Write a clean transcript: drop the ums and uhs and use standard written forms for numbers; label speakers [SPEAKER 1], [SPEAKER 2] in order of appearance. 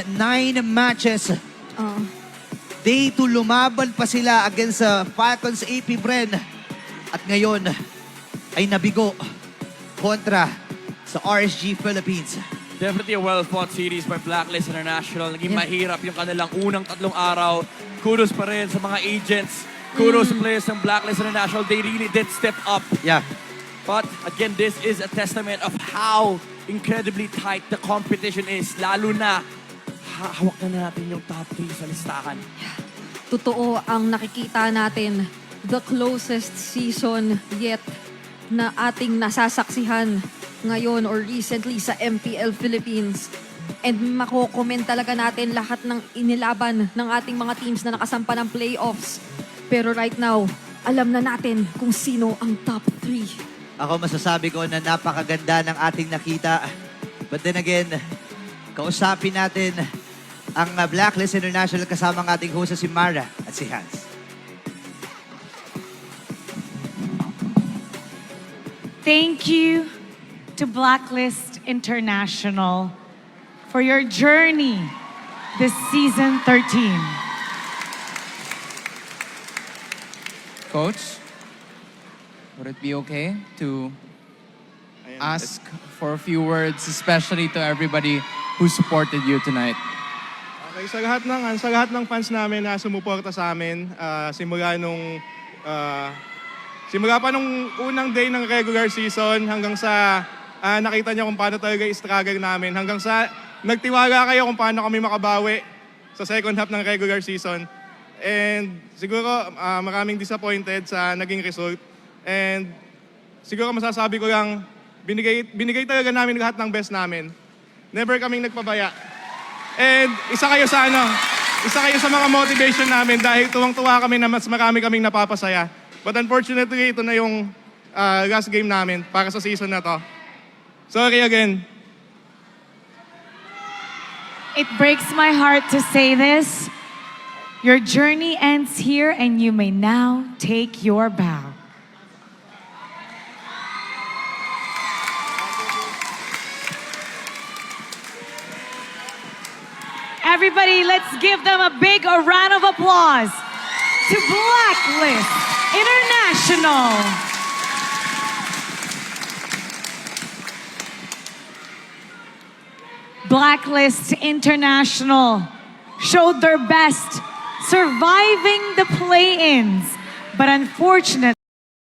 [SPEAKER 1] 9 matches. Day 2 lumaban pa sila against Falcons AP Bren. At ngayon ay nabigo kontra sa RSG Philippines.
[SPEAKER 2] Definitely a well-fought series by Blacklist International. Naging mahirap yung kanilang unang 3 araw. Kudos pa rin sa mga agents. Kudos sa players ng Blacklist International. They really did step up.
[SPEAKER 1] Yeah.
[SPEAKER 2] But again, this is a testament of how incredibly tight the competition is. Lalo na, hawak na natin yung top 3 sa listahan.
[SPEAKER 3] Totoo ang nakikita natin. The closest season yet na ating nasasaksihan ngayon or recently sa MPL Philippines. And mako-comment talaga natin lahat ng inilaban ng ating mga teams na nakasampa ng playoffs. Pero right now, alam na natin kung sino ang top 3.
[SPEAKER 1] Ako masasabi ko na napakaganda ng ating nakita. But then again, kausapin natin ang Blacklist International kasama ang ating host si Mara at si Hans.
[SPEAKER 4] Thank you to Blacklist International for your journey this season 13.
[SPEAKER 5] Coach, would it be okay to ask for a few words, especially to everybody who supported you tonight?
[SPEAKER 6] Okay, sa lahat ng fans namin na sumuporta sa amin, simula pa nung unang day ng regular season hanggang sa nakita niyo kung paano talaga i-struggle namin, hanggang sa nagtiwala kayo kung paano kami makabawi sa second half ng regular season. And siguro maraming disappointed sa naging result. And siguro masasabi ko lang, binigay talaga namin lahat ng best namin. Never kaming nagpabaya. And isa kayo sa mga motivation namin dahil tuwang-tuwa kami na mas marami kaming napapasaya. But unfortunately, ito na yung last game namin para sa season na to. Sorry again.
[SPEAKER 4] It breaks my heart to say this. Your journey ends here and you may now take your bow. Everybody, let's give them a big round of applause to Blacklist International. Blacklist International showed their best surviving the play-ins, but unfortunately,